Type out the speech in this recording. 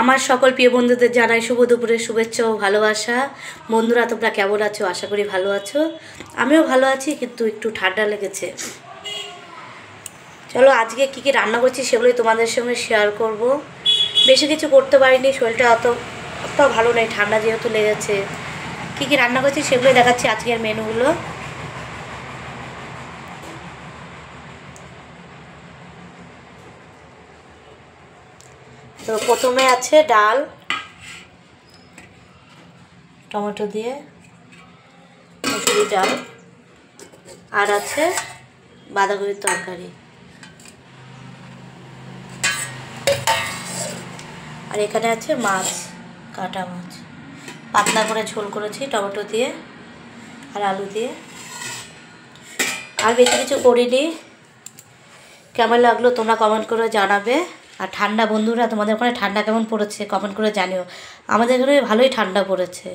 আমার সকল প্রিয় বন্ধুদের জানাই শুভ দুপুরের শুভেচ্ছা ও ভালোবাসা। বন্ধুরা, তোমরা কেমন আছো? আশা করি ভালো আছো। আমিও ভালো আছি, কিন্তু একটু ঠান্ডা লেগেছে। চলো আজকে কী কী রান্না করছি সেগুলোই তোমাদের সঙ্গে শেয়ার করব। বেশি কিছু করতে পারিনি, শরীরটা অত ভালো নেই, ঠান্ডা যেহেতু লেগেছে। কী কী রান্না করছি সেগুলোই দেখাচ্ছি আজকের মেনুগুলো। তো প্রথমে আছে ডাল টমেটো দিয়ে, মসুরি ডাল, আর আছে বাঁধাকপির তরকারি, আর এখানে আছে মাছ, কাটা মাছ, পাতলা করে ঝোল করেছি টমেটো দিয়ে আর আলু দিয়ে। আর বেশি কিছু করিনি। কেমন লাগলো তোমরা কমেন্ট করে জানাবে। আর ঠান্ডা, বন্ধুরা তোমাদের ওখানে ঠান্ডা কেমন পড়েছে কমেন্ট করে জানিও। আমাদের এখানে ভালোই ঠান্ডা পড়েছে।